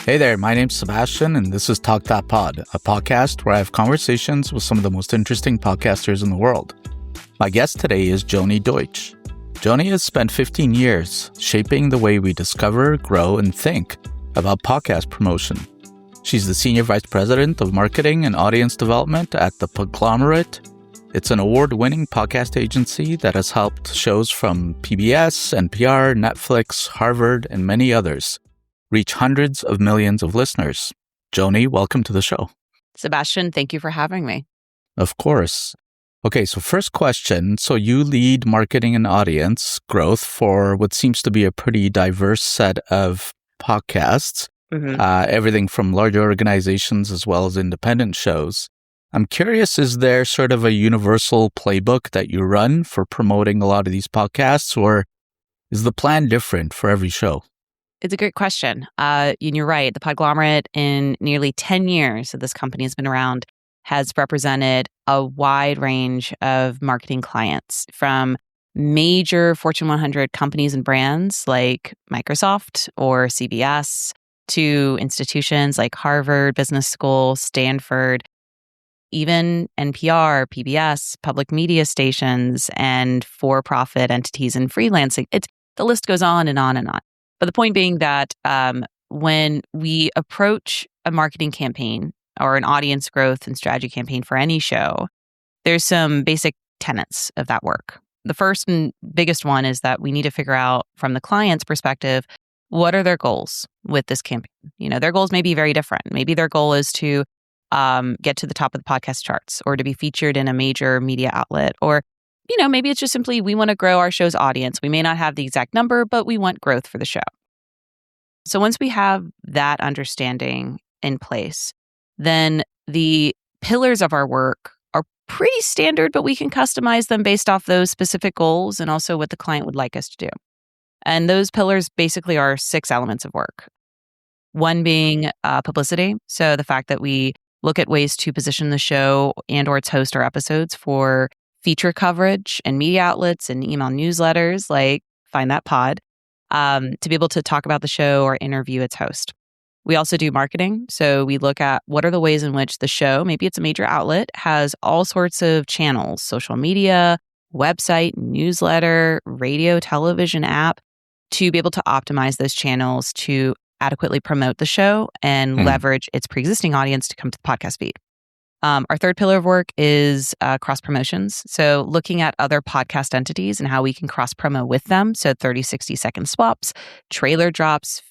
Hey there, my name's Sebastian, and this is Talk That Pod, a podcast where I have conversations with some of the most interesting podcasters in the world. My guest today is Joni Deutsch. Joni has spent 15 years shaping the way we discover, grow, and think about podcast promotion. She's the Senior Vice President of Marketing and Audience Development at the Podglomerate. It's an award-winning podcast agency that has helped shows from PBS, NPR, Netflix, Harvard, and many others reach hundreds of millions of listeners. Joni, welcome to the show. Sebastian, thank you for having me. Of course. Okay, so first question. So you lead marketing and audience growth for what seems to be a pretty diverse set of podcasts, everything from larger organizations as well as independent shows. I'm curious, is there sort of a universal playbook that you run for promoting a lot of these podcasts, or is the plan different for every show? It's a great question. And you're right. The Podglomerate, in nearly 10 years that this company has been around, has represented a wide range of marketing clients, from major Fortune 100 companies and brands like Microsoft or CBS to institutions like Harvard Business School, Stanford, even NPR, PBS, public media stations, and for-profit entities and freelancing. The list goes on and on and on. But the point being that when we approach a marketing campaign or an audience growth and strategy campaign for any show, there's some basic tenets of that work. The first and biggest one is that we need to figure out, from the client's perspective, what are their goals with this campaign? Their goals may be very different. Maybe their goal is to get to the top of the podcast charts, or to be featured in a major media outlet, or maybe it's just simply we want to grow our show's audience. We may not have the exact number, but we want growth for the show. So once we have that understanding in place, then the pillars of our work are pretty standard, but we can customize them based off those specific goals and also what the client would like us to do. And those pillars basically are 6 elements of work. One being publicity. So the fact that we look at ways to position the show and or its host or episodes for feature coverage and media outlets and email newsletters like Find That Pod, to be able to talk about the show or interview its host. We also do marketing. So we look at what are the ways in which the show, maybe it's a major outlet, has all sorts of channels: social media, website, newsletter, radio, television app, to be able to optimize those channels to adequately promote the show and leverage its pre-existing audience to come to the podcast feed. Our third pillar of work is cross promotions. So looking at other podcast entities and how we can cross promo with them. So 30, 60-second swaps, trailer drops,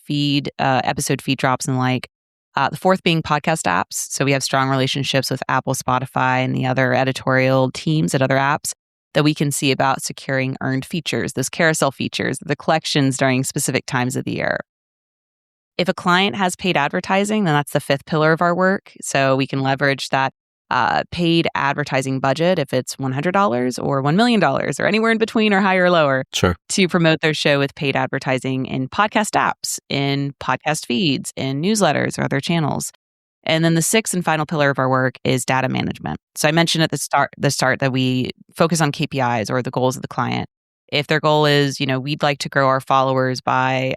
episode feed drops, and like. The fourth being podcast apps. So we have strong relationships with Apple, Spotify, and the other editorial teams at other apps that we can see about securing earned features, those carousel features, the collections during specific times of the year. If a client has paid advertising, then that's the fifth pillar of our work. So we can leverage that paid advertising budget, if it's $100 or $1 million or anywhere in between or higher or lower, to promote their show with paid advertising in podcast apps, in podcast feeds, in newsletters or other channels. And then the sixth and final pillar of our work is data management. So I mentioned at the start that we focus on KPIs, or the goals of the client. If their goal is, we'd like to grow our followers by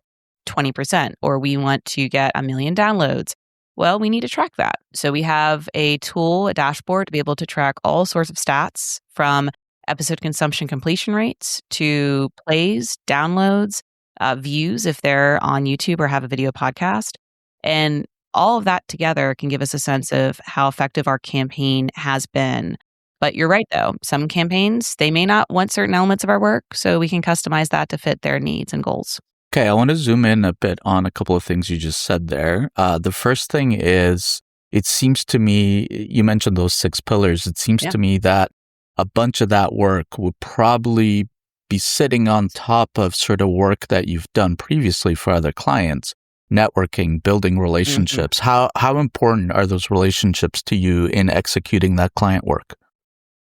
20%, or we want to get 1 million downloads, well, we need to track that. So we have a tool, a dashboard, to be able to track all sorts of stats, from episode consumption completion rates to plays, downloads, views if they're on YouTube or have a video podcast. And all of that together can give us a sense of how effective our campaign has been. But you're right, though. Some campaigns, they may not want certain elements of our work, so we can customize that to fit their needs and goals. Okay, I want to zoom in a bit on a couple of things you just said there. The first thing is, it seems to me, you mentioned those 6 pillars. It seems to me that a bunch of that work would probably be sitting on top of sort of work that you've done previously for other clients, networking, building relationships. How important are those relationships to you in executing that client work?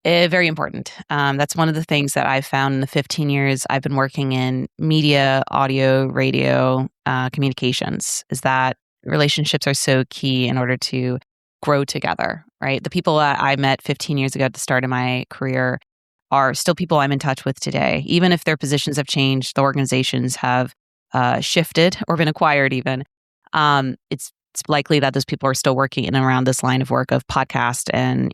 Very important. That's one of the things that I've found in the 15 years I've been working in media, audio, radio, communications, is that relationships are so key in order to grow together, right? The people that I met 15 years ago at the start of my career are still people I'm in touch with today. Even if their positions have changed, the organizations have shifted or been acquired even. It's it's likely that those people are still working in and around this line of work of podcast and,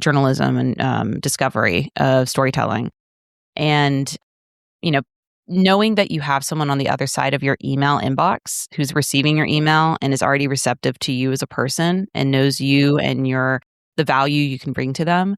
journalism and discovery of storytelling. And, knowing that you have someone on the other side of your email inbox who's receiving your email and is already receptive to you as a person and knows you and the value you can bring to them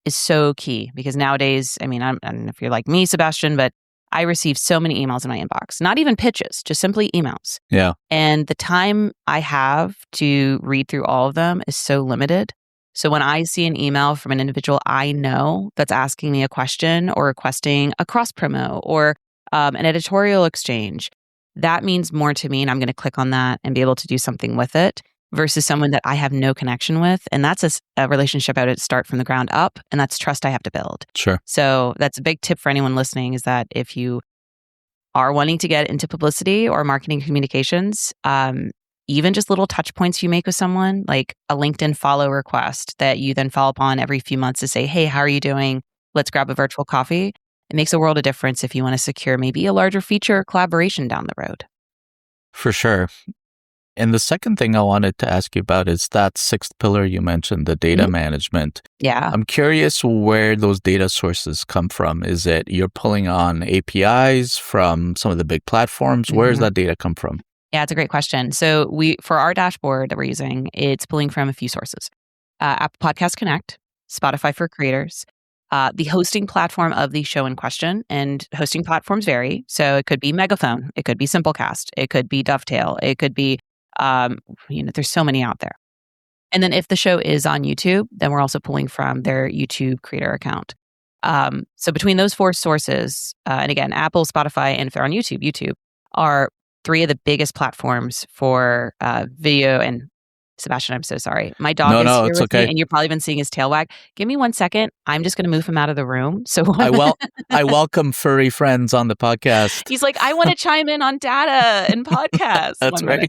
is so key. Because nowadays, I don't know if you're like me, Sebastian, but I receive so many emails in my inbox, not even pitches, just simply emails. Yeah. And the time I have to read through all of them is so limited. So when I see an email from an individual I know that's asking me a question or requesting a cross promo or an editorial exchange, that means more to me, and I'm going to click on that and be able to do something with it versus someone that I have no connection with. And that's a relationship I would start from the ground up, and that's trust I have to build. Sure. So that's a big tip for anyone listening, is that if you are wanting to get into publicity or marketing communications, even just little touch points you make with someone, like a LinkedIn follow request that you then follow up on every few months to say, hey, how are you doing? Let's grab a virtual coffee. It makes a world of difference if you want to secure maybe a larger feature collaboration down the road. For sure. And the second thing I wanted to ask you about is that sixth pillar you mentioned, the data management. Yeah. I'm curious where those data sources come from. Is it you're pulling on APIs from some of the big platforms? Where does that data come from? Yeah, it's a great question. So for our dashboard that we're using, it's pulling from a few sources. Apple Podcast Connect, Spotify for Creators, the hosting platform of the show in question, and hosting platforms vary. So it could be Megaphone, it could be Simplecast, it could be Dovetail, it could be, there's so many out there. And then if the show is on YouTube, then we're also pulling from their YouTube creator account. So between those four sources, and again, Apple, Spotify, and if they're on YouTube are three of the biggest platforms for video. And Sebastian, I'm so sorry. My dog is here with me, and you've probably been seeing his tail wag. Give me 1 second. I'm just going to move him out of the room. So I welcome furry friends on the podcast. He's like, I want to chime in on data and podcasts. That's right.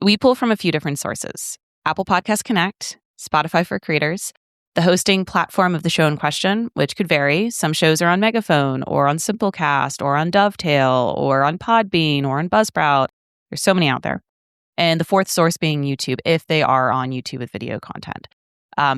We pull from a few different sources. Apple Podcast Connect, Spotify for Creators, the hosting platform of the show in question, which could vary. Some shows are on Megaphone or on Simplecast or on Dovetail or on Podbean or on Buzzsprout. There's so many out there. And the fourth source being YouTube, if they are on YouTube with video content.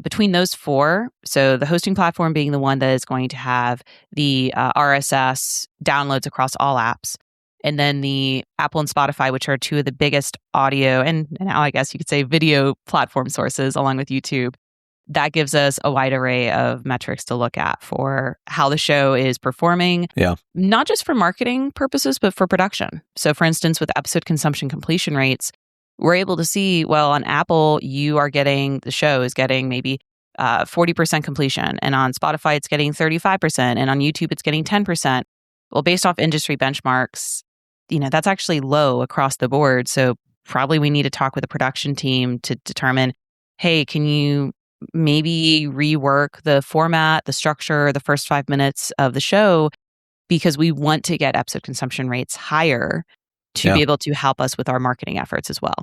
Between those four, so the hosting platform being the one that is going to have the RSS downloads across all apps, and then the Apple and Spotify, which are two of the biggest audio and now I guess you could say video platform sources along with YouTube. That gives us a wide array of metrics to look at for how the show is performing, not just for marketing purposes, but for production. So for instance, with episode consumption completion rates, we're able to see, well, on Apple, the show is getting maybe 40% completion. And on Spotify, it's getting 35%. And on YouTube, it's getting 10%. Well, based off industry benchmarks, that's actually low across the board. So probably we need to talk with the production team to determine, hey, can you maybe rework the format, the structure, the first 5 minutes of the show, because we want to get episode consumption rates higher to be able to help us with our marketing efforts as well.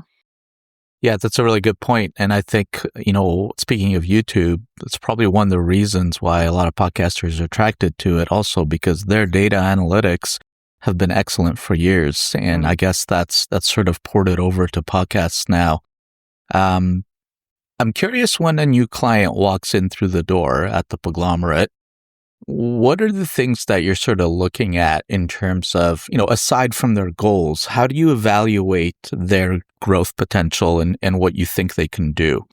Yeah, that's a really good point. And I think, speaking of YouTube, it's probably one of the reasons why a lot of podcasters are attracted to it also, because their data analytics have been excellent for years. And I guess that's sort of ported over to podcasts now. I'm curious, when a new client walks in through the door at the Podglomerate, what are the things that you're sort of looking at in terms of, aside from their goals, how do you evaluate their growth potential and what you think they can do?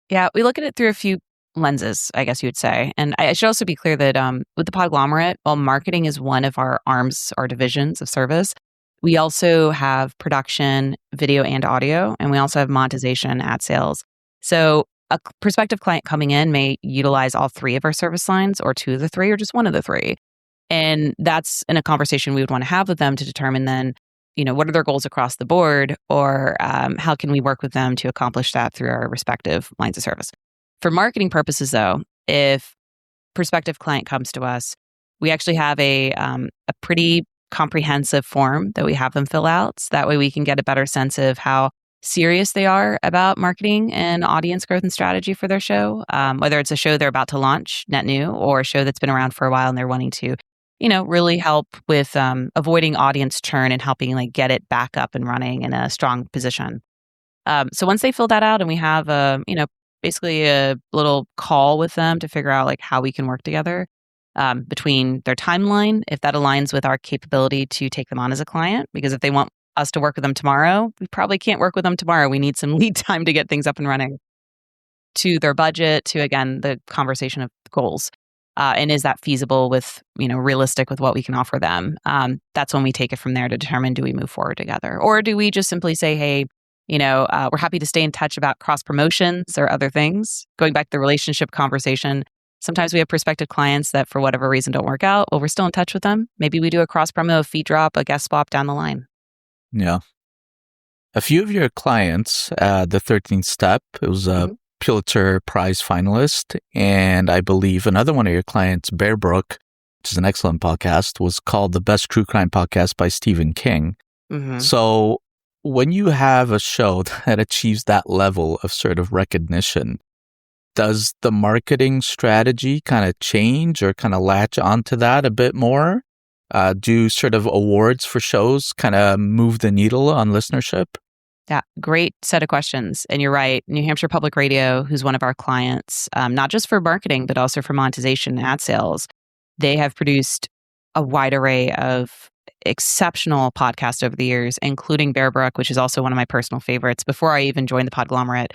Yeah, we look at it through a few lenses, I guess you would say. And I should also be clear that with the Podglomerate, while marketing is one of our arms, our divisions of service, we also have production, video and audio, and we also have monetization, ad sales. So a prospective client coming in may utilize all three of our service lines, or two of the three, or just one of the three. And that's in a conversation we would want to have with them to determine then, what are their goals across the board, or how can we work with them to accomplish that through our respective lines of service. For marketing purposes, though, if prospective client comes to us, we actually have a pretty comprehensive form that we have them fill out. So that way we can get a better sense of how serious they are about marketing and audience growth and strategy for their show, whether it's a show they're about to launch net new or a show that's been around for a while and they're wanting to, really help with avoiding audience churn and helping like get it back up and running in a strong position. So once they fill that out and we have basically a little call with them to figure out like how we can work together between their timeline, if that aligns with our capability to take them on as a client, because if they want us to work with them tomorrow, we probably can't work with them tomorrow. We need some lead time to get things up and running, to their budget, to again, the conversation of goals. And is that feasible with, realistic with what we can offer them? That's when we take it from there to determine, do we move forward together? Or do we just simply say, hey, we're happy to stay in touch about cross promotions or other things. Going back to the relationship conversation, sometimes we have prospective clients that for whatever reason don't work out. Well, we're still in touch with them. Maybe we do a cross promo, a fee drop, a guest swap down the line. Yeah. A few of your clients, the 13th Step, it was a Pulitzer Prize finalist. And I believe another one of your clients, Bearbrook, which is an excellent podcast, was called the best true crime podcast by Stephen King. Mm-hmm. So when you have a show that achieves that level of sort of recognition, does the marketing strategy kind of change or kind of latch onto that a bit more? Do sort of awards for shows kind of move the needle on listenership? Yeah, great set of questions. And you're right, New Hampshire Public Radio, who's one of our clients, not just for marketing, but also for monetization and ad sales, they have produced a wide array of exceptional podcasts over the years, including Bearbrook, which is also one of my personal favorites. Before I even joined the Podglomerate,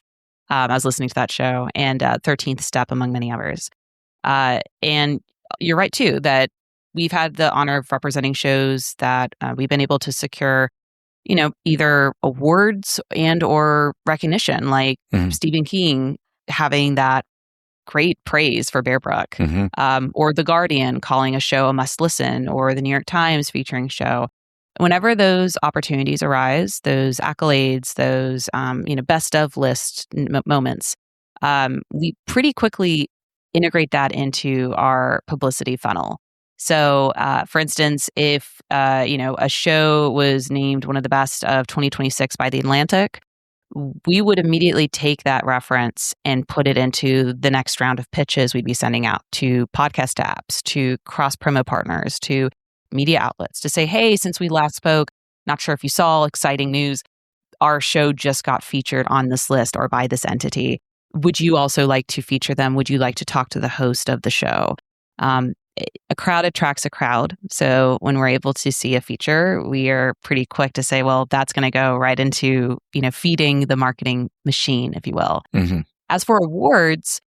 I was listening to that show, and 13th Step, among many others. And you're right, too, that we've had the honor of representing shows that we've been able to secure either awards and or recognition, like Stephen King having that great praise for Bearbrook, or The Guardian calling a show a must listen, or the New York Times featuring a show. Whenever those opportunities arise, those accolades, those best of list moments, we pretty quickly integrate that into our publicity funnel. So, for instance, if a show was named one of the best of 2026 by The Atlantic, we would immediately take that reference and put it into the next round of pitches we'd be sending out to podcast apps, to cross promo partners, to media outlets to say, hey, since we last spoke, not sure if you saw exciting news, our show just got featured on this list or by this entity. Would you also like to feature them? Would you like to talk to the host of the show? A crowd attracts a crowd. So when we're able to see a feature, we are pretty quick to say, well, that's going to go right into, feeding the marketing machine, if you will. As for awards,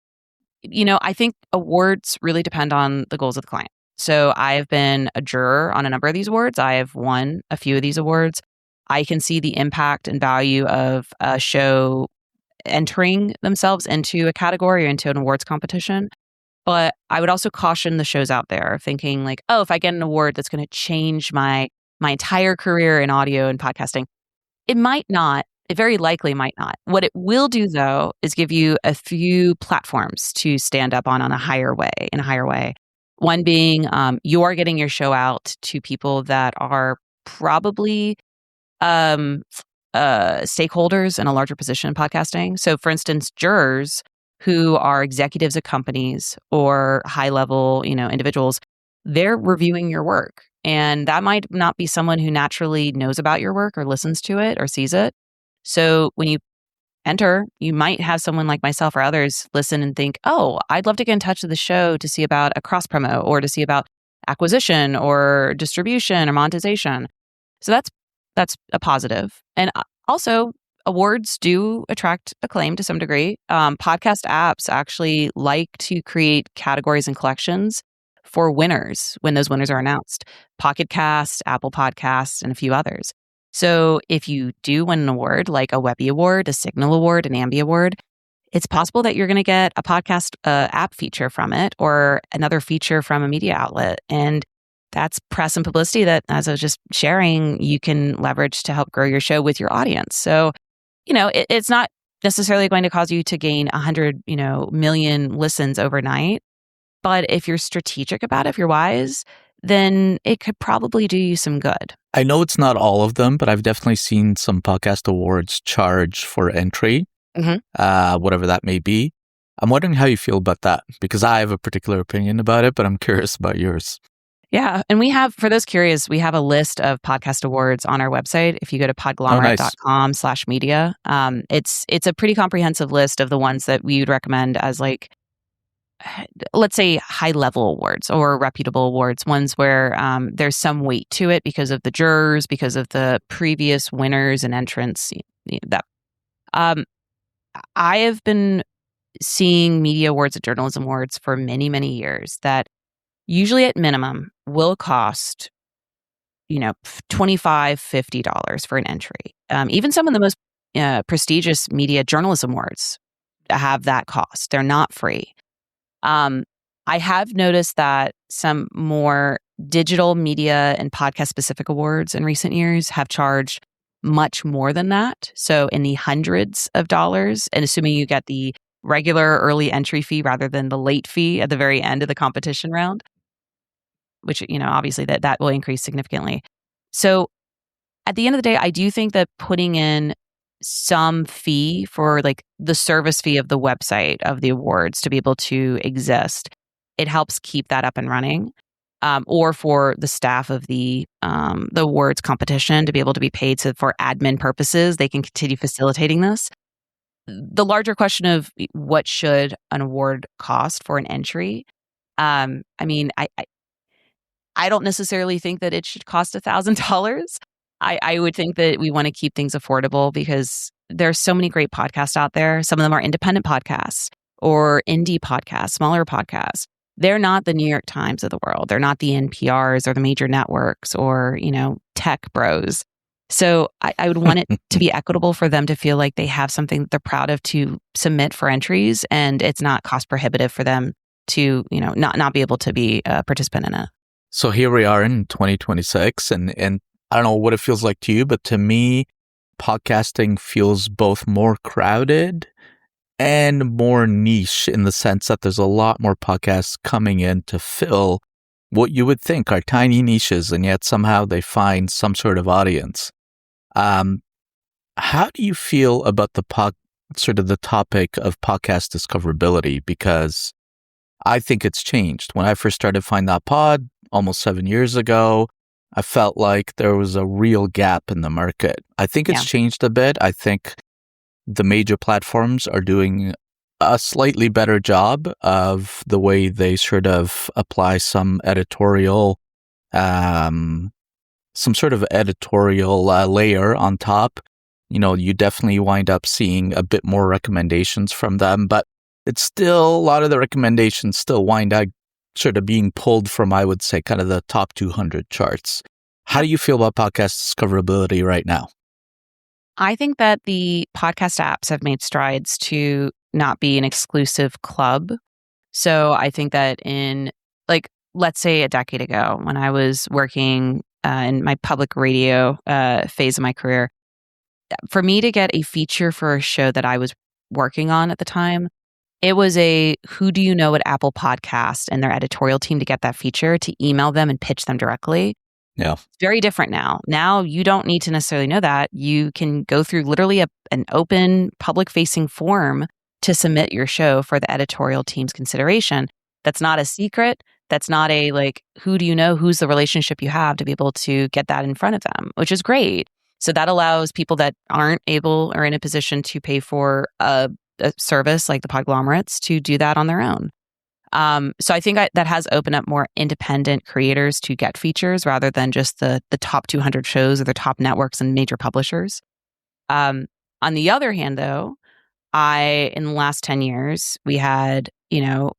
I think awards really depend on the goals of the client. So I've been a juror on a number of these awards. I have won a few of these awards. I can see the impact and value of a show entering themselves into a category or into an awards competition. But I would also caution the shows out there thinking like, oh, if I get an award that's going to change my entire career in audio and podcasting, it might not. It very likely might not. What it will do, though, is give you a few platforms to stand up on in a higher way. One being you are getting your show out to people that are probably stakeholders in a larger position in podcasting. So, for instance, jurors who are executives at companies or high-level, individuals, they're reviewing your work. And that might not be someone who naturally knows about your work or listens to it or sees it. So when you enter, you might have someone like myself or others listen and think, oh, I'd love to get in touch with the show to see about a cross promo or to see about acquisition or distribution or monetization. So that's a positive. And also, awards do attract acclaim to some degree. Podcast apps actually like to create categories and collections for winners when those winners are announced. Pocket Cast, Apple Podcasts, and a few others. So if you do win an award, like a Webby Award, a Signal Award, an Ambi Award, it's possible that you're going to get a podcast app feature from it or another feature from a media outlet. And that's press and publicity that, as I was just sharing, you can leverage to help grow your show with your audience. So, it's not necessarily going to cause you to gain 100, million listens overnight. But if you're strategic about it, if you're wise, then it could probably do you some good. I know it's not all of them, but I've definitely seen some podcast awards charge for entry, whatever that may be. I'm wondering how you feel about that, because I have a particular opinion about it, but I'm curious about yours. Yeah. And we have, for those curious, we have a list of podcast awards on our website. If you go to podglomerate.com/media, it's a pretty comprehensive list of the ones that we would recommend as like, let's say high level awards or reputable awards, ones where there's some weight to it because of the jurors, because of the previous winners and entrants. That I have been seeing media awards and journalism awards for many, many years that usually at minimum will cost, $25, $50 for an entry. Even some of the most prestigious media journalism awards have that cost. They're not free. I have noticed that some more digital media and podcast specific awards in recent years have charged much more than that. So in the hundreds of dollars, and assuming you get the regular early entry fee rather than the late fee at the very end of the competition round, which, obviously that will increase significantly. So at the end of the day, I do think that putting in some fee for like the service fee of the website of the awards to be able to exist, it helps keep that up and running. Or for the staff of the awards competition to be able to be paid for admin purposes, they can continue facilitating this. The larger question of what should an award cost for an entry? I don't necessarily think that it should cost $1,000. I would think that we want to keep things affordable because there's so many great podcasts out there. Some of them are independent podcasts or indie podcasts, smaller podcasts. They're not the New York Times of the world. They're not the NPRs or the major networks or, tech bros. So I would want it to be equitable for them to feel like they have something that they're proud of to submit for entries, and it's not cost prohibitive for them to, not be able to be a participant in it. So here we are in 2026, and I don't know what it feels like to you, but to me, podcasting feels both more crowded and more niche in the sense that there's a lot more podcasts coming in to fill what you would think are tiny niches, and yet somehow they find some sort of audience. How do you feel about the topic of podcast discoverability? Because I think it's changed. When I first started Find That Pod almost 7 years ago, I felt like there was a real gap in the market. I think it's changed a bit. I think the major platforms are doing a slightly better job of the way they sort of apply some editorial, some sort of editorial layer on top. You definitely wind up seeing a bit more recommendations from them, but it's still, a lot of the recommendations still wind up sort of being pulled from, I would say, kind of the top 200 charts. How do you feel about podcast discoverability right now? I think that the podcast apps have made strides to not be an exclusive club. So I think that in, like, let's say a decade ago when I was working in my public radio phase of my career, for me to get a feature for a show that I was working on at the time, it was who do you know at Apple Podcast and their editorial team to get that feature, to email them and pitch them directly. Yeah. It's very different now. Now you don't need to necessarily know that. You can go through literally an open public-facing form to submit your show for the editorial team's consideration. That's not a secret. That's not who do you know, who's the relationship you have to be able to get that in front of them, which is great. So that allows people that aren't able or in a position to pay for a service like the Podglomerates to do that on their own. So I think that has opened up more independent creators to get features rather than just the top 200 shows or the top networks and major publishers. On the other hand, though, in the last 10 years, we had,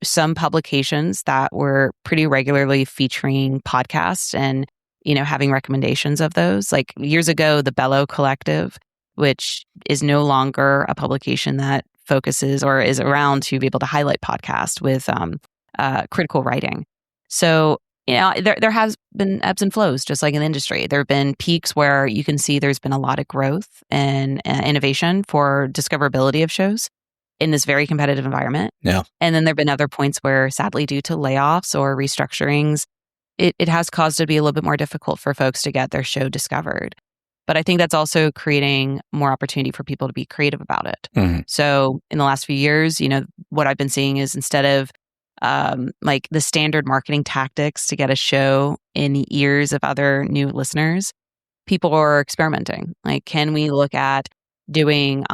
some publications that were pretty regularly featuring podcasts and, having recommendations of those. Like years ago, the Bello Collective, which is no longer a publication that focuses or is around to be able to highlight podcasts with critical writing. So, there has been ebbs and flows, just like in the industry. There have been peaks where you can see there's been a lot of growth and innovation for discoverability of shows in this very competitive environment. Yeah. And then there have been other points where, sadly, due to layoffs or restructurings, it has caused it to be a little bit more difficult for folks to get their show discovered. But I think that's also creating more opportunity for people to be creative about it. Mm-hmm. So in the last few years, what I've been seeing is instead of like the standard marketing tactics to get a show in the ears of other new listeners, people are experimenting. Like, can we look at doing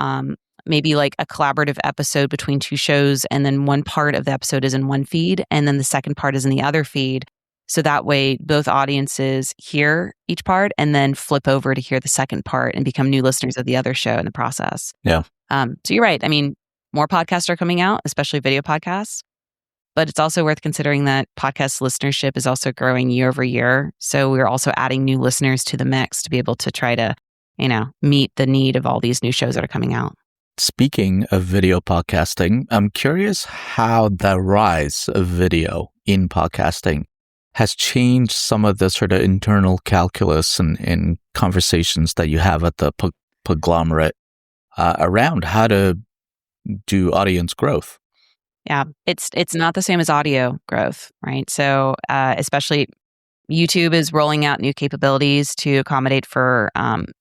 maybe like a collaborative episode between two shows, and then one part of the episode is in one feed, and then the second part is in the other feed. So that way, both audiences hear each part and then flip over to hear the second part and become new listeners of the other show in the process. Yeah. So you're right. I mean, more podcasts are coming out, especially video podcasts. But it's also worth considering that podcast listenership is also growing year over year. So we're also adding new listeners to the mix to be able to try to, meet the need of all these new shows that are coming out. Speaking of video podcasting, I'm curious how the rise of video in podcasting has changed some of the sort of internal calculus and conversations that you have at the Podglomerate around how to do audience growth. Yeah, it's not the same as audio growth, right? So especially YouTube is rolling out new capabilities to accommodate for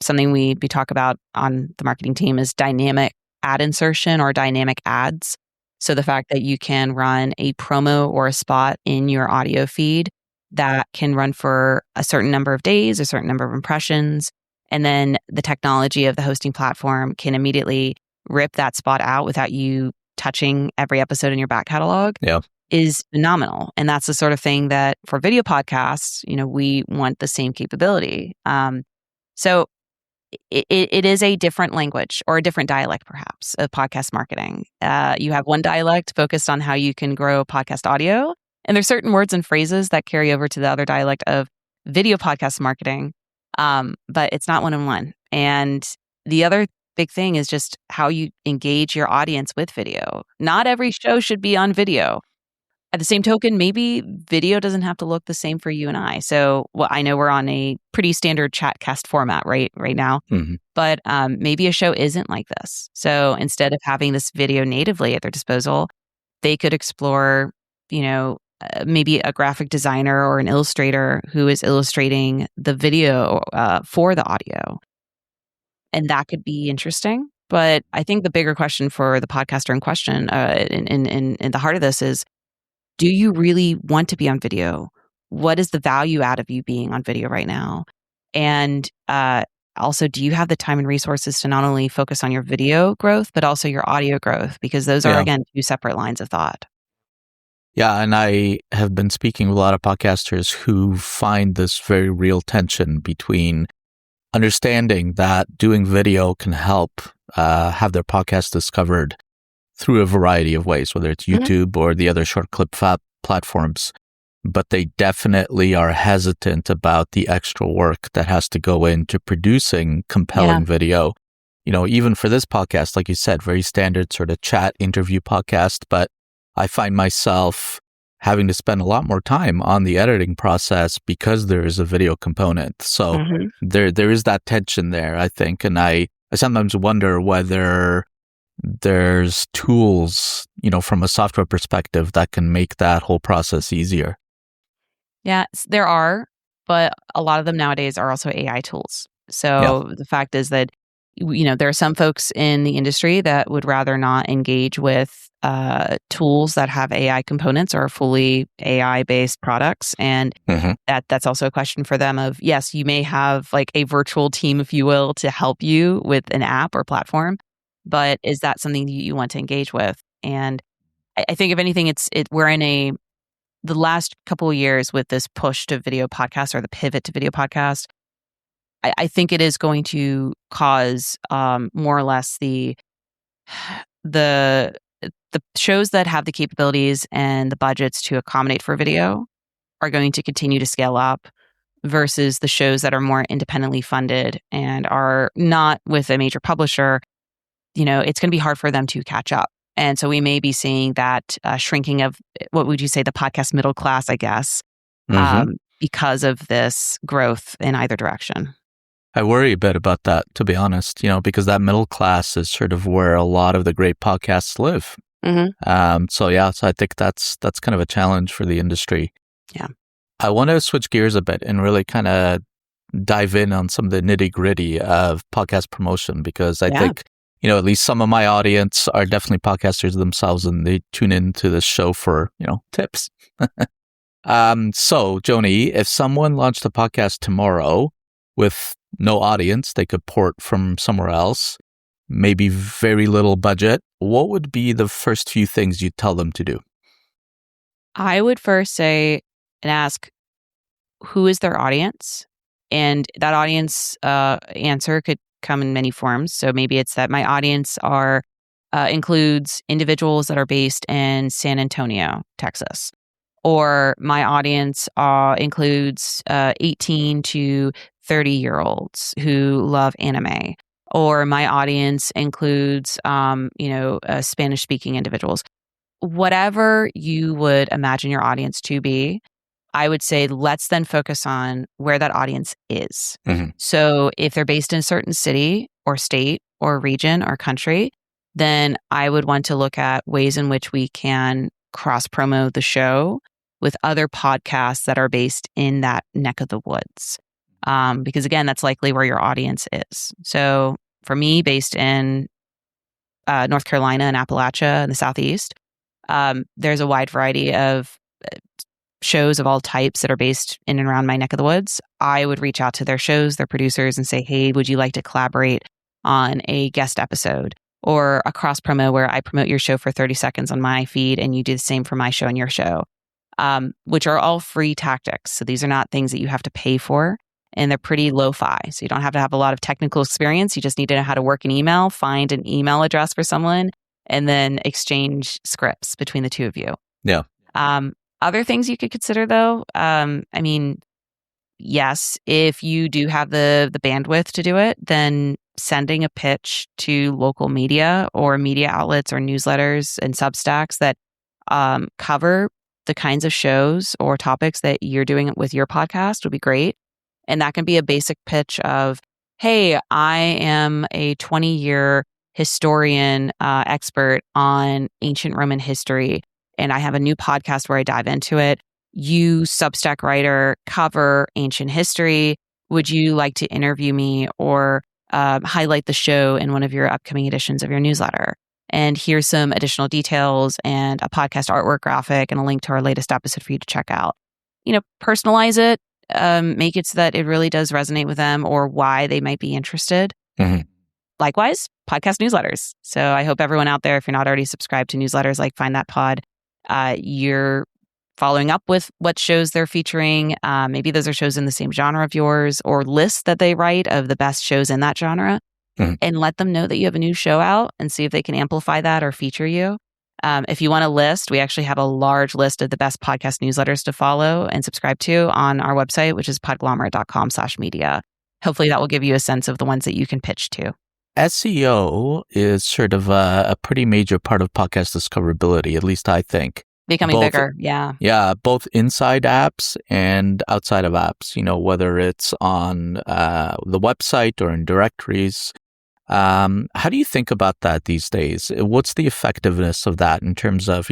something we talk about on the marketing team is dynamic ad insertion or dynamic ads. So the fact that you can run a promo or a spot in your audio feed that can run for a certain number of days, a certain number of impressions, and then the technology of the hosting platform can immediately rip that spot out without you touching every episode in your back catalog is phenomenal. And that's the sort of thing that for video podcasts, we want the same capability. So it is a different language or a different dialect, perhaps, of podcast marketing. You have one dialect focused on how you can grow podcast audio. And there's certain words and phrases that carry over to the other dialect of video podcast marketing. But it's not one-on-one. And the other big thing is just how you engage your audience with video. Not every show should be on video. At the same token, maybe video doesn't have to look the same for you and I. So I know we're on a pretty standard chatcast format right now, but maybe a show isn't like this. So instead of having this video natively at their disposal, they could explore, maybe a graphic designer or an illustrator who is illustrating the video for the audio. And that could be interesting. But I think the bigger question for the podcaster in question, in the heart of this is, do you really want to be on video? What is the value out of you being on video right now? And also, do you have the time and resources to not only focus on your video growth, but also your audio growth? Because those are, again, two separate lines of thought. Yeah, and I have been speaking with a lot of podcasters who find this very real tension between understanding that doing video can help have their podcast discovered through a variety of ways, whether it's YouTube or the other short clip platforms. But they definitely are hesitant about the extra work that has to go into producing compelling video. Even for this podcast, like you said, very standard sort of chat interview podcast, but I find myself having to spend a lot more time on the editing process because there is a video component. So there is that tension there, I think. And I sometimes wonder whether there's tools, from a software perspective that can make that whole process easier. Yeah, there are, but a lot of them nowadays are also AI tools. So the fact is that, there are some folks in the industry that would rather not engage with tools that have AI components or fully AI-based products. And that's also a question for them of, yes, you may have like a virtual team, if you will, to help you with an app or platform, but is that something you want to engage with? And I think if anything, we're in the last couple of years with this push to video podcast or the pivot to video podcast. I think it is going to cause more or less the shows that have the capabilities and the budgets to accommodate for video are going to continue to scale up versus the shows that are more independently funded and are not with a major publisher. It's going to be hard for them to catch up. And so we may be seeing that shrinking of, what would you say, the podcast middle class, I guess, because of this growth in either direction. I worry a bit about that, to be honest, because that middle class is sort of where a lot of the great podcasts live. So I think that's kind of a challenge for the industry. Yeah. I want to switch gears a bit and really kind of dive in on some of the nitty gritty of podcast promotion, because I think at least some of my audience are definitely podcasters themselves, and they tune into this show for, tips. So, Joni, if someone launched a podcast tomorrow with no audience, they could port from somewhere else, maybe very little budget, what would be the first few things you'd tell them to do? I would first say and ask, who is their audience? And that audience answer could come in many forms. So maybe it's that my audience includes individuals that are based in San Antonio, Texas. Or my audience includes 18 to 30-year-olds who love anime. Or my audience includes, Spanish-speaking individuals. Whatever you would imagine your audience to be, I would say let's then focus on where that audience is. Mm-hmm. So if they're based in a certain city or state or region or country, then I would want to look at ways in which we can cross-promote the show with other podcasts that are based in that neck of the woods. Because again, that's likely where your audience is. So for me, based in North Carolina and Appalachia in the Southeast, there's a wide variety of shows of all types that are based in and around my neck of the woods. I would reach out to their shows, their producers, and say, hey, would you like to collaborate on a guest episode or a cross promo where I promote your show for 30 seconds on my feed and you do the same for my show and your show, which are all free tactics. So these are not things that you have to pay for, and they're pretty lo-fi. So you don't have to have a lot of technical experience. You just need to know how to work an email, find an email address for someone, and then exchange scripts between the two of you. Yeah. Other things you could consider, though, yes, if you do have the bandwidth to do it, then sending a pitch to local media or media outlets or newsletters and Substacks that cover the kinds of shows or topics that you're doing with your podcast would be great. And that can be a basic pitch of, hey, I am a 20-year historian expert on ancient Roman history, and I have a new podcast where I dive into it. You, Substack writer, cover ancient history. Would you like to interview me or highlight the show in one of your upcoming editions of your newsletter? And here's some additional details and a podcast artwork graphic and a link to our latest episode for you to check out. Personalize it, make it so that it really does resonate with them or why they might be interested. Mm-hmm. Likewise, podcast newsletters. So I hope everyone out there, if you're not already subscribed to newsletters like Find That Pod, you're following up with what shows they're featuring. Maybe those are shows in the same genre of yours or lists that they write of the best shows in that genre. Mm-hmm. And let them know that you have a new show out and see if they can amplify that or feature you. If you want a list, we actually have a large list of the best podcast newsletters to follow and subscribe to on our website, which is podglomerate.com/media. Hopefully that will give you a sense of the ones that you can pitch to. SEO is sort of a pretty major part of podcast discoverability, at least I think. Becoming bigger, yeah. Yeah, both inside apps and outside of apps, whether it's on the website or in directories. How do you think about that these days? What's the effectiveness of that in terms of,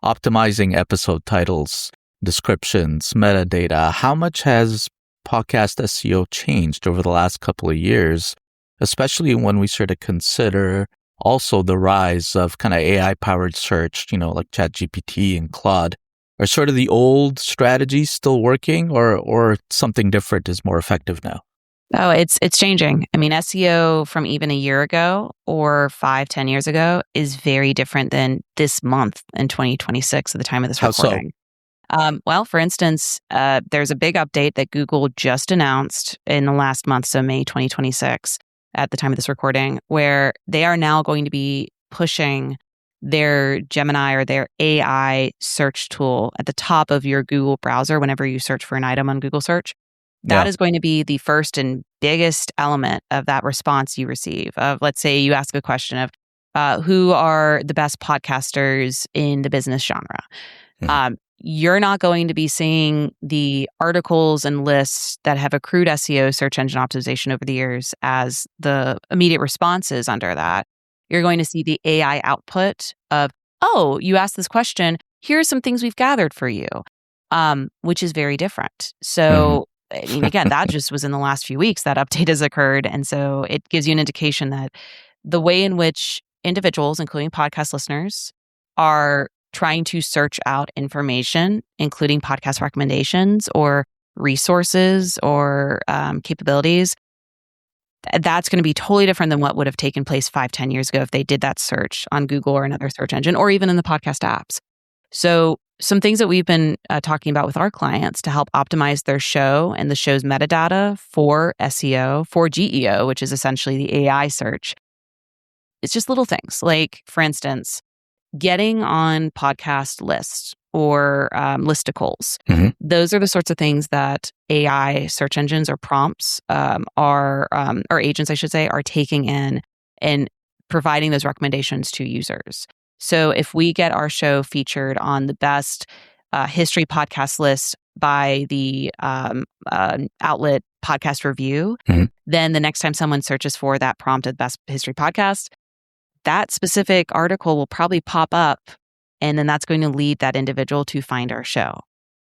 optimizing episode titles, descriptions, metadata? How much has podcast SEO changed over the last couple of years, especially when we sort of consider also the rise of kind of AI-powered search, like ChatGPT and Claude? Are sort of the old strategies still working or something different is more effective now? Oh, it's changing. I mean, SEO from even a year ago or 5-10 years ago is very different than this month in 2026 at the time of this recording. How so? Well, for instance, there's a big update that Google just announced in the last month, so May 2026, at the time of this recording, where they are now going to be pushing their Gemini or their AI search tool at the top of your Google browser whenever you search for an item on Google search. That is going to be the first and biggest element of that response you receive. Of, let's say you ask a question of who are the best podcasters in the business genre. Mm-hmm. You're not going to be seeing the articles and lists that have accrued SEO, search engine optimization, over the years as the immediate responses under that. You're going to see the AI output of, oh, you asked this question, here are some things we've gathered for you, which is very different. So, I mean, again, that just was in the last few weeks that update has occurred. And so it gives you an indication that the way in which individuals, including podcast listeners, are trying to search out information, including podcast recommendations or resources or capabilities, that's going to be totally different than what would have taken place 5-10 years ago if they did that search on Google or another search engine, or even in the podcast apps. So some things that we've been talking about with our clients to help optimize their show and the show's metadata for SEO, for GEO, which is essentially the AI search. It's just little things like, for instance, getting on podcast lists or listicles. Mm-hmm. Those are the sorts of things that AI search engines or prompts or agents, I should say, are taking in and providing those recommendations to users. So if we get our show featured on the best history podcast list by the outlet Podcast Review, mm-hmm. then the next time someone searches for that prompt of best history podcast, that specific article will probably pop up, and then that's going to lead that individual to find our show.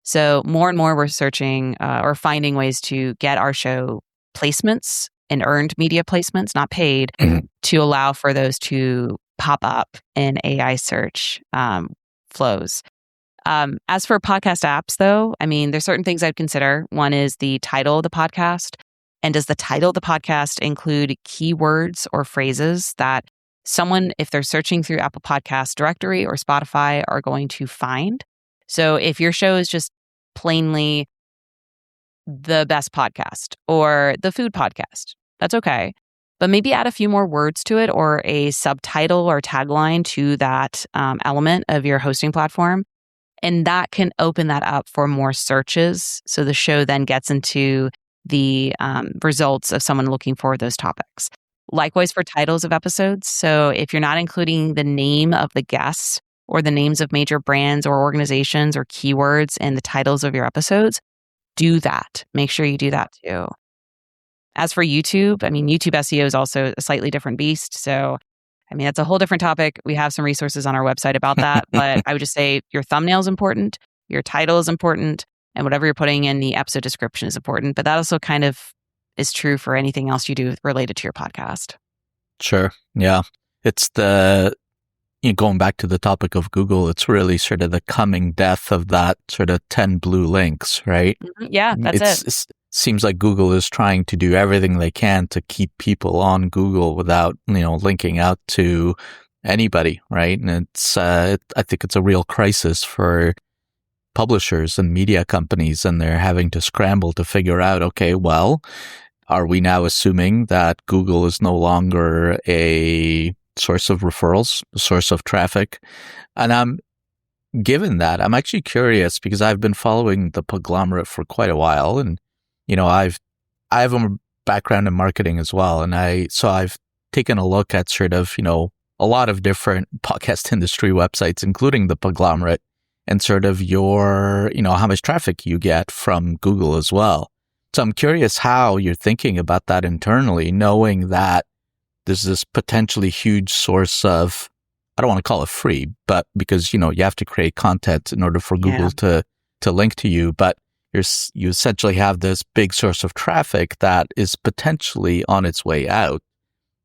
So more and more we're searching or finding ways to get our show placements and earned media placements, not paid, mm-hmm. to allow for those to pop up in AI search flows. As for podcast apps, though, I mean, there's certain things I'd consider. One is the title of the podcast. And does the title of the podcast include keywords or phrases that someone, if they're searching through Apple Podcast directory or Spotify, are going to find? So if your show is just plainly the best podcast or the food podcast, that's okay. But maybe add a few more words to it or a subtitle or tagline to that element of your hosting platform. And that can open that up for more searches. So the show then gets into the results of someone looking for those topics. Likewise for titles of episodes. So if you're not including the name of the guests or the names of major brands or organizations or keywords in the titles of your episodes, do that. Make sure you do that too. As for YouTube, I mean, YouTube SEO is also a slightly different beast. So, I mean, that's a whole different topic. We have some resources on our website about that. But I would just say your thumbnail is important, your title is important, and whatever you're putting in the episode description is important. But that also kind of is true for anything else you do related to your podcast. Sure. Yeah. It's going back to the topic of Google, it's really sort of the coming death of that sort of 10 blue links, right? Mm-hmm. Yeah, that's it. It seems like Google is trying to do everything they can to keep people on Google without, linking out to anybody, right? And it's, I think it's a real crisis for publishers and media companies, and they're having to scramble to figure out, okay, well, are we now assuming that Google is no longer a source of referrals, a source of traffic? And given that, I'm actually curious because I've been following the Podglomerate for quite a while, and I have a background in marketing as well, and I've taken a look at sort of a lot of different podcast industry websites, including the Podglomerate, and sort of your how much traffic you get from Google as well. So I'm curious how you're thinking about that internally, knowing that there's this potentially huge source of, I don't want to call it free, but because, you have to create content in order for Google to link to you. But you essentially have this big source of traffic that is potentially on its way out.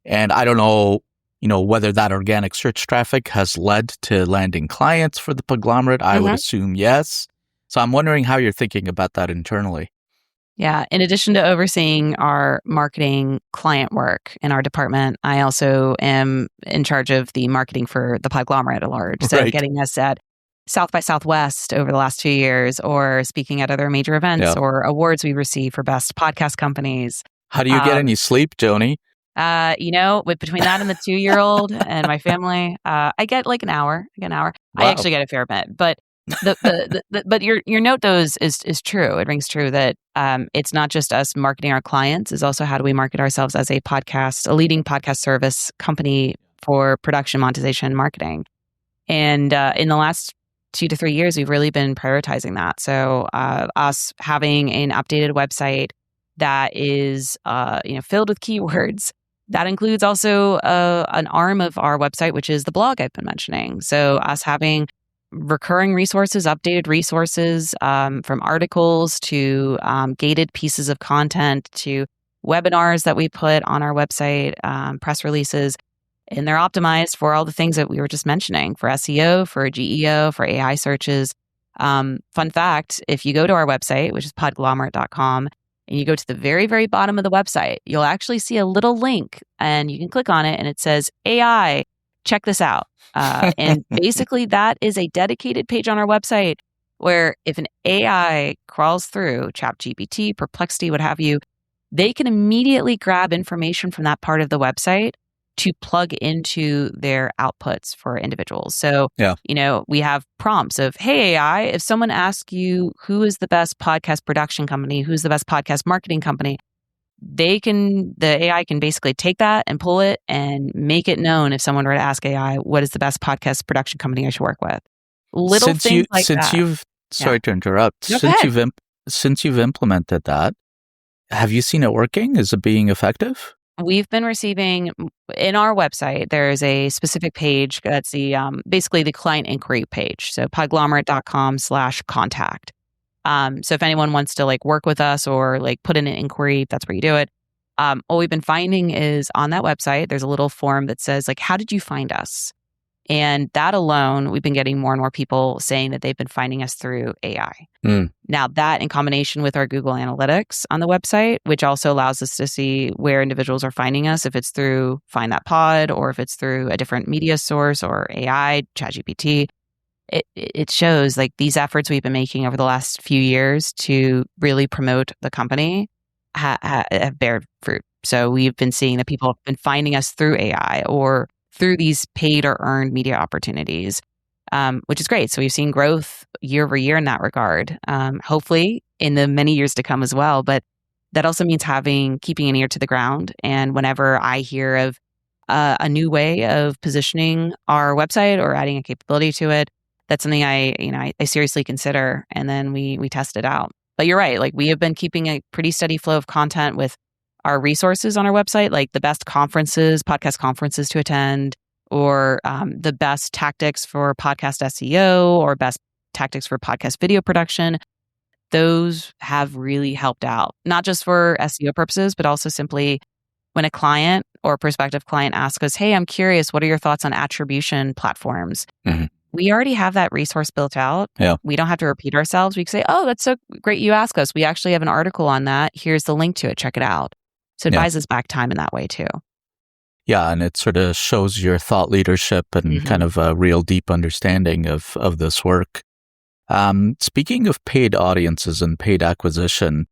And I don't know, whether that organic search traffic has led to landing clients for the Podglomerate. I would assume yes. So I'm wondering how you're thinking about that internally. Yeah. In addition to overseeing our marketing client work in our department, I also am in charge of the marketing for the Podglomerate at large. So getting us at South by Southwest over the last 2 years, or speaking at other major events or awards we receive for best podcast companies. How do you get any sleep, Joni? Between that and the 2-year-old and my family, I get like an hour. Wow. I actually get a fair bit, but but your note though is true. It rings true that it's not just us marketing our clients. It's also how do we market ourselves as a leading podcast service company for production, monetization, and marketing. And in the last 2 to 3 years, we've really been prioritizing that. So us having an updated website that is filled with keywords. That includes also an arm of our website, which is the blog I've been mentioning. So us having recurring resources, updated resources, from articles to gated pieces of content to webinars that we put on our website, press releases. and they're optimized for all the things that we were just mentioning, for SEO, for GEO, for AI searches. Fun fact, if you go to our website, which is podglomerate.com, and you go to the very, very bottom of the website, you'll actually see a little link and you can click on it and it says AI, check this out. And basically that is a dedicated page on our website where if an AI crawls through ChatGPT, Perplexity, what have you, they can immediately grab information from that part of the website to plug into their outputs for individuals. So, we have prompts of, hey, AI, if someone asks you who is the best podcast production company, who's the best podcast marketing company, the AI can basically take that and pull it and make it known if someone were to ask AI, what is the best podcast production company I should work with? Sorry to interrupt. No, since you've implemented that, have you seen it working? Is it being effective? We've been receiving, in our website, there's a specific page that's the basically the client inquiry page. So podglomerate.com/contact. So if anyone wants to work with us or put in an inquiry, that's where you do it. What we've been finding is on that website, there's a little form that says how did you find us? And that alone, we've been getting more and more people saying that they've been finding us through AI. Now that in combination with our Google Analytics on the website, which also allows us to see where individuals are finding us, if it's through Find That Pod or if it's through a different media source or AI, ChatGPT, it shows these efforts we've been making over the last few years to really promote the company have bear fruit. So we've been seeing that people have been finding us through AI or through these paid or earned media opportunities, which is great. So we've seen growth year over year in that regard, hopefully in the many years to come as well. But that also means keeping an ear to the ground. And whenever I hear of a new way of positioning our website or adding a capability to it, that's something I seriously consider. And then we test it out. But you're right. We have been keeping a pretty steady flow of content with our resources on our website, the best podcast conferences to attend, or the best tactics for podcast SEO or best tactics for podcast video production. Those have really helped out, not just for SEO purposes, but also simply when a client or prospective client asks us, hey, I'm curious, what are your thoughts on attribution platforms? Mm-hmm. We already have that resource built out. Yeah. We don't have to repeat ourselves. We can say, oh, that's so great you ask us. We actually have an article on that. Here's the link to it. Check it out. So it buys us back time in that way too. Yeah, and it sort of shows your thought leadership and kind of a real deep understanding of this work. Speaking of paid audiences and paid acquisition,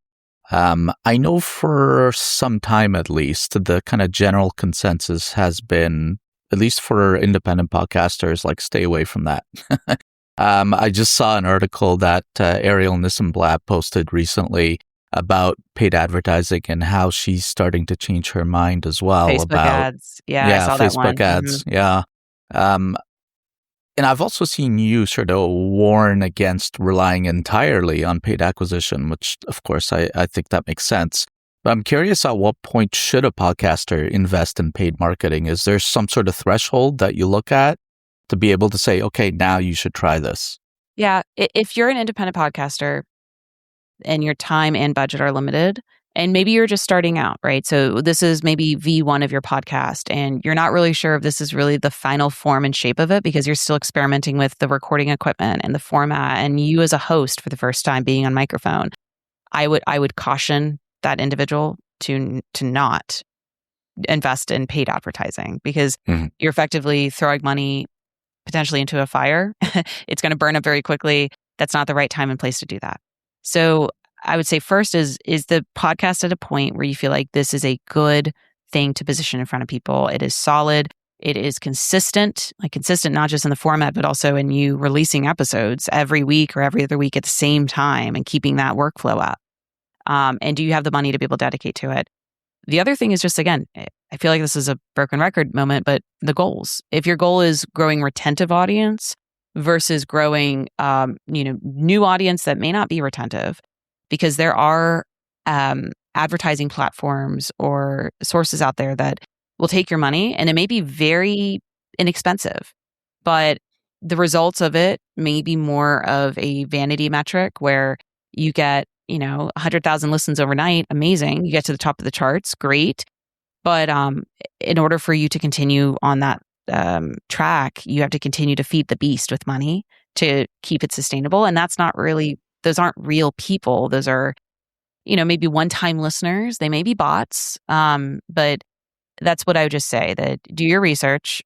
I know for some time at least, the kind of general consensus has been, at least for independent podcasters, stay away from that. I just saw an article that Ariel Nissenblatt posted recently about paid advertising and how she's starting to change her mind as well. Facebook ads. I saw that one. Facebook ads. Yeah. And I've also seen you sort of warn against relying entirely on paid acquisition, which of course I think that makes sense. But I'm curious, at what point should a podcaster invest in paid marketing? Is there some sort of threshold that you look at to be able to say, okay, now you should try this? Yeah. If you're an independent podcaster, and your time and budget are limited, and maybe you're just starting out, right? So this is maybe V1 of your podcast, and you're not really sure if this is really the final form and shape of it because you're still experimenting with the recording equipment and the format, and you as a host for the first time being on microphone. I would caution that individual to not invest in paid advertising because you're effectively throwing money potentially into a fire. It's going to burn up very quickly. That's not the right time and place to do that. So I would say first is the podcast at a point where you feel like this is a good thing to position in front of people. It is solid. It is consistent not just in the format, but also in you releasing episodes every week or every other week at the same time and keeping that workflow up. And do you have the money to be able to dedicate to it? The other thing is just, again, I feel like this is a broken record moment, but the goals. If your goal is growing retentive audience versus growing, new audience that may not be retentive, because there are advertising platforms or sources out there that will take your money and it may be very inexpensive, but the results of it may be more of a vanity metric where you get, 100,000 listens overnight. Amazing. You get to the top of the charts. Great. But in order for you to continue on that track, you have to continue to feed the beast with money to keep it sustainable. And that's not really, those aren't real people. Those are, maybe one-time listeners. They may be bots. But that's what I would just say, that do your research.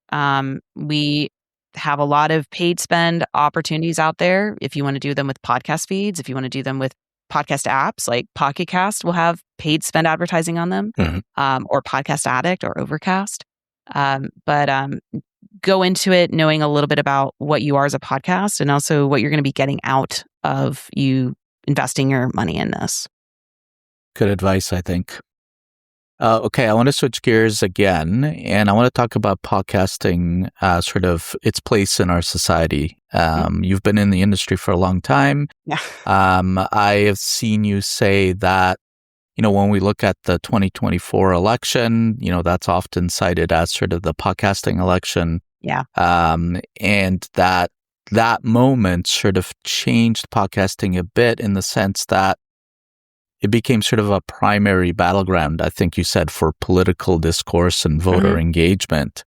We have a lot of paid spend opportunities out there. If you want to do them with podcast feeds, if you want to do them with podcast apps like Pocket Cast will have paid spend advertising on them, or Podcast Addict or Overcast. But go into it knowing a little bit about what you are as a podcast and also what you're going to be getting out of you investing your money in this. Good advice, I think. Okay, I want to switch gears again, and I want to talk about podcasting, sort of its place in our society. You've been in the industry for a long time. Yeah. I have seen you say that, when we look at the 2024 election, that's often cited as sort of the podcasting election. Yeah. And that moment sort of changed podcasting a bit in the sense that it became sort of a primary battleground, I think you said, for political discourse and voter engagement.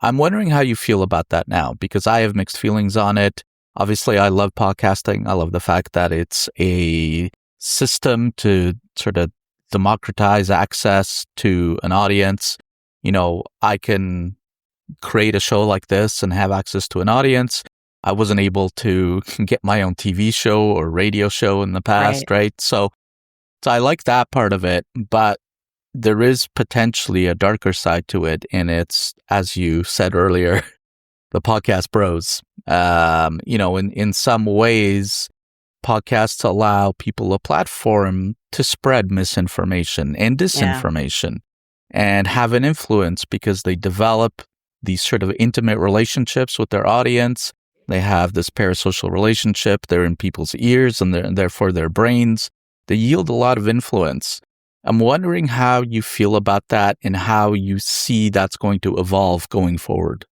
I'm wondering how you feel about that now, because I have mixed feelings on it. Obviously, I love podcasting. I love the fact that it's a system to sort of democratize access to an audience. I can create a show like this and have access to an audience. I wasn't able to get my own TV show or radio show in the past, right? So I like that part of it, but there is potentially a darker side to it, and it's, as you said earlier, the podcast bros. In some ways, podcasts allow people a platform to spread misinformation and disinformation and have an influence because they develop these sort of intimate relationships with their audience. They have this parasocial relationship. They're in people's ears and therefore their brains. They yield a lot of influence. I'm wondering how you feel about that and how you see that's going to evolve going forward.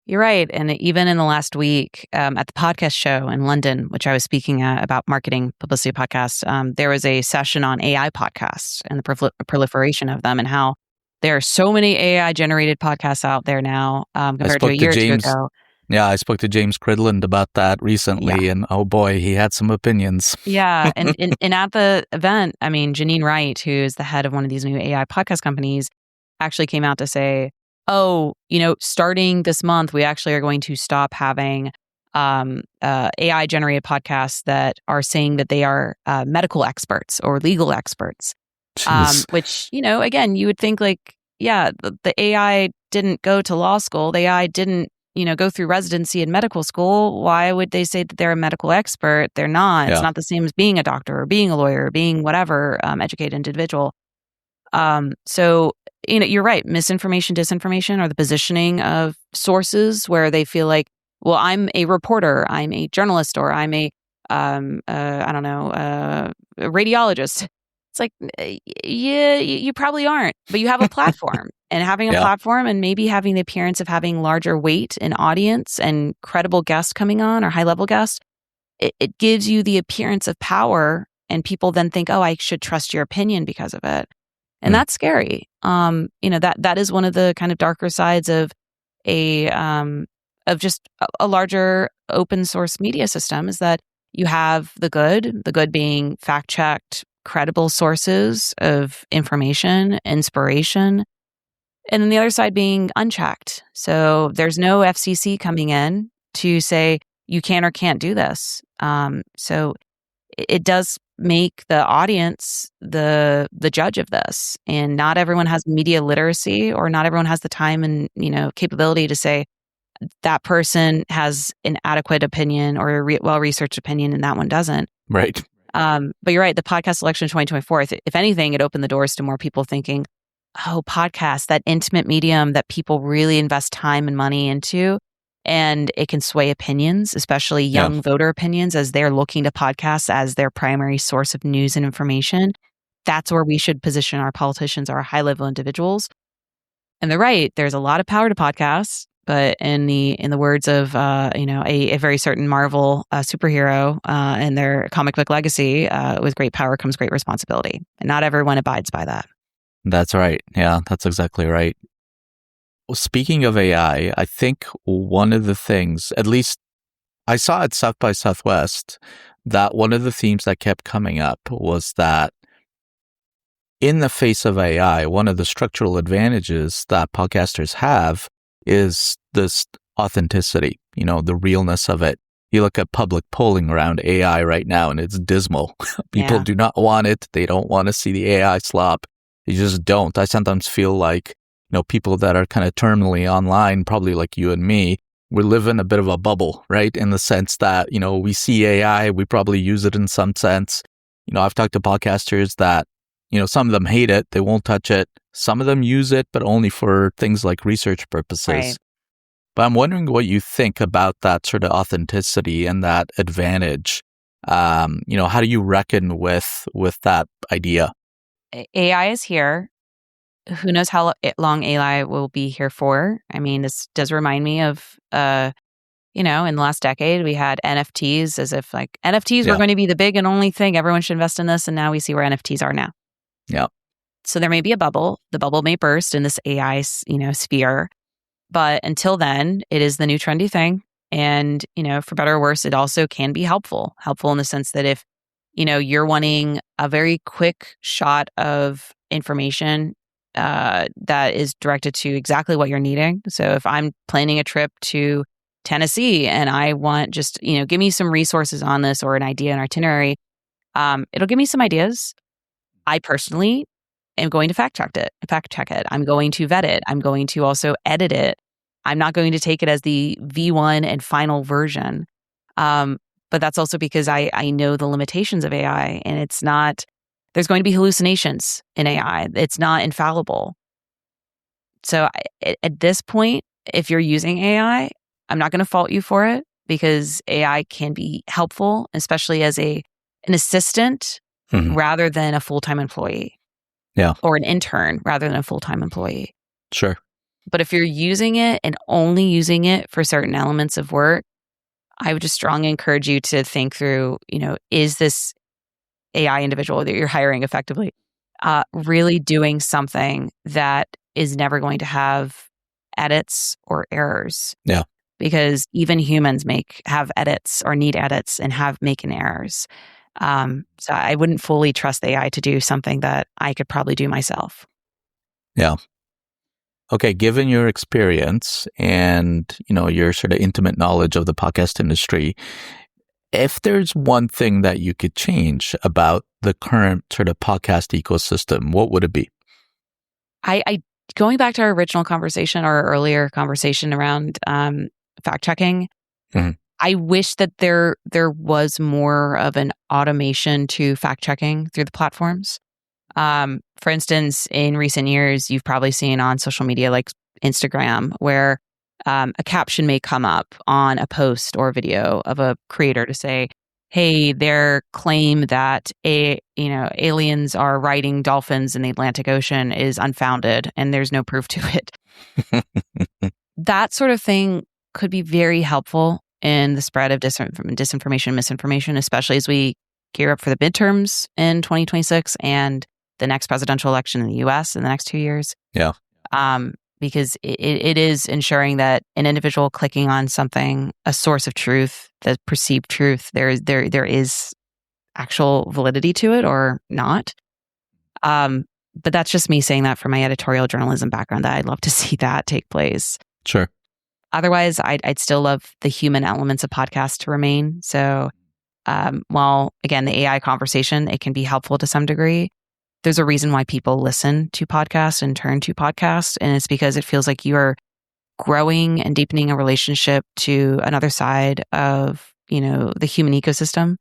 You're right. And even in the last week at the podcast show in London, which I was speaking at about marketing publicity podcasts, there was a session on AI podcasts and the proliferation of them and how there are so many AI-generated podcasts out there now compared to a year or two ago. Yeah, I spoke to James Cridland about that recently, and oh boy, he had some opinions. Yeah, and at the event, Janine Wright, who is the head of one of these new AI podcast companies, actually came out to say, starting this month, we actually are going to stop having AI-generated podcasts that are saying that they are medical experts or legal experts, which, again, you would think the AI didn't go to law school, the AI didn't go through residency in medical school. Why would they say that they're a medical expert? They're not. Yeah. It's not the same as being a doctor or being a lawyer or being whatever educated individual. So, you're right. Misinformation, disinformation, or the positioning of sources where they feel like, well, I'm a reporter, I'm a journalist, or I'm a radiologist. It's like, you probably aren't, but you have a platform. And having a platform and maybe having the appearance of having larger weight in audience and credible guests coming on or high-level guests, it gives you the appearance of power, and people then think, oh, I should trust your opinion because of it. And that's scary. That is one of the kind of darker sides of just a larger open source media system, is that you have the good being fact-checked, credible sources of information, inspiration, and then the other side being unchecked. So there's no FCC coming in to say you can or can't do this. So it does make the audience the judge of this. And not everyone has media literacy, or not everyone has the time and capability to say that person has an adequate opinion or a well-researched opinion and that one doesn't. Right. But you're right. The podcast election in 2024, if anything, it opened the doors to more people thinking, oh, podcasts, that intimate medium that people really invest time and money into, and it can sway opinions, especially young voter opinions, as they're looking to podcasts as their primary source of news and information. That's where we should position our politicians, our high-level individuals. And they're right. There's a lot of power to podcasts, but in the words of a very certain Marvel superhero and their comic book legacy, with great power comes great responsibility, and not everyone abides by that. That's right. Yeah, that's exactly right. Well, speaking of AI, I think one of the things, at least I saw at South by Southwest, that one of the themes that kept coming up was that in the face of AI, one of the structural advantages that podcasters have is this authenticity, the realness of it. You look at public polling around AI right now, and it's dismal. People do not want it. They don't want to see the AI slop. They just don't. I sometimes feel like, people that are kind of terminally online, probably like you and me, we live in a bit of a bubble, right? In the sense that, we see AI, we probably use it in some sense. I've talked to podcasters that, some of them hate it. They won't touch it. Some of them use it, but only for things like research purposes. Right. But I'm wondering what you think about that sort of authenticity and that advantage. How do you reckon with that idea? AI is here. Who knows how long AI will be here for? I mean, this does remind me of, in the last decade, we had NFTs as if like NFTs were going to be the big and only thing. Everyone should invest in this. And now we see where NFTs are now. Yeah. So there may be a bubble. The bubble may burst in this AI, sphere. But until then, it is the new trendy thing. And, for better or worse, it also can be helpful. Helpful in the sense that if, you're wanting a very quick shot of information that is directed to exactly what you're needing. So if I'm planning a trip to Tennessee and I want just, give me some resources on this or an idea, an itinerary, it'll give me some ideas. I personally am going to fact check it. I'm going to vet it. I'm going to also edit it. I'm not going to take it as the V1 and final version. But that's also because I know the limitations of AI, and there's going to be hallucinations in AI. It's not infallible. So at this point, if you're using AI, I'm not going to fault you for it because AI can be helpful, especially as an assistant rather than a full-time employee. Yeah. Or an intern rather than a full-time employee. Sure. But if you're using it and only using it for certain elements of work, I would just strongly encourage you to think through, is this AI individual that you're hiring effectively really doing something that is never going to have edits or errors? Yeah. Because even humans have edits or need edits and have making errors. So I wouldn't fully trust the AI to do something that I could probably do myself. Yeah. Okay. Given your experience and, your sort of intimate knowledge of the podcast industry, if there's one thing that you could change about the current sort of podcast ecosystem, what would it be? I going back to our original conversation or earlier conversation around fact checking, I wish that there was more of an automation to fact checking through the platforms. For instance, in recent years, you've probably seen on social media like Instagram where a caption may come up on a post or video of a creator to say, hey, their claim that aliens are riding dolphins in the Atlantic Ocean is unfounded and there's no proof to it. That sort of thing could be very helpful in the spread of disinformation, misinformation, especially as we gear up for the midterms in 2026 and the next presidential election in the US in the next 2 years. Yeah. Because it is ensuring that an individual clicking on something, a source of truth, the perceived truth, there is actual validity to it or not. But that's just me saying that from my editorial journalism background, that I'd love to see that take place. Sure. Otherwise, I'd still love the human elements of podcasts to remain. So while, again, the AI conversation, it can be helpful to some degree, there's a reason why people listen to podcasts and turn to podcasts. And it's because it feels like you're growing and deepening a relationship to another side of, the human ecosystem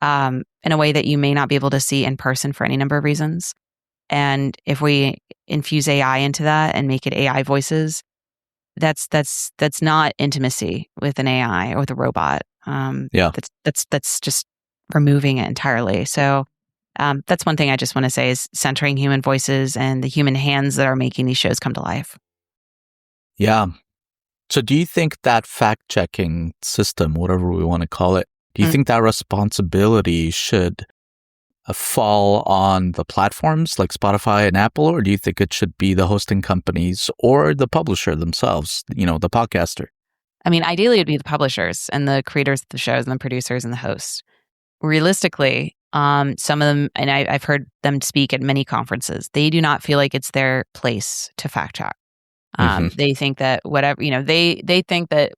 in a way that you may not be able to see in person for any number of reasons. And if we infuse AI into that and make it AI voices, that's not intimacy with an AI or with a robot. That's just removing it entirely. So that's one thing I just want to say is centering human voices and the human hands that are making these shows come to life. Yeah. So do you think that fact-checking system, whatever we want to call it, do you think that responsibility should fall on the platforms like Spotify and Apple, or do you think it should be the hosting companies or the publisher themselves, the podcaster? I mean, ideally, it'd be the publishers and the creators of the shows and the producers and the hosts. Realistically, some of them, and I've heard them speak at many conferences, they do not feel like it's their place to fact check. They think that whatever, they think that,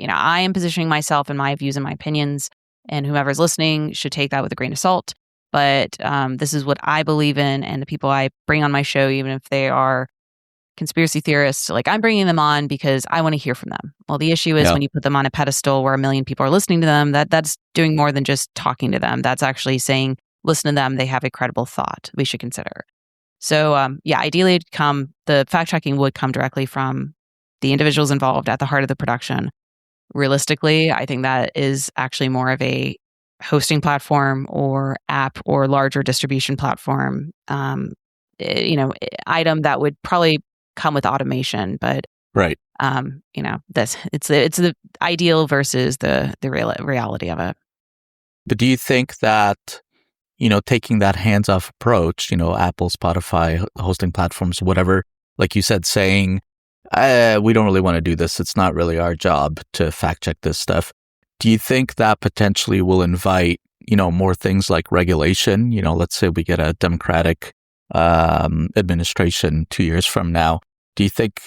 I am positioning myself and my views and my opinions, and whomever's listening should take that with a grain of salt. But this is what I believe in, and the people I bring on my show, even if they are conspiracy theorists, like I'm bringing them on because I want to hear from them. Well, the issue is when you put them on a pedestal where 1 million people are listening to them, that's doing more than just talking to them. That's actually saying, listen to them. They have a credible thought we should consider. So ideally the fact checking would come directly from the individuals involved at the heart of the production. Realistically, I think that is actually more of a hosting platform or app or larger distribution platform, item that would probably come with automation, but right. It's the ideal versus the reality of it. But do you think that, taking that hands-off approach, Apple, Spotify, hosting platforms, whatever, like you said, saying, we don't really want to do this. It's not really our job to fact check this stuff. Do you think that potentially will invite, more things like regulation? Let's say we get a Democratic administration 2 years from now. Do you think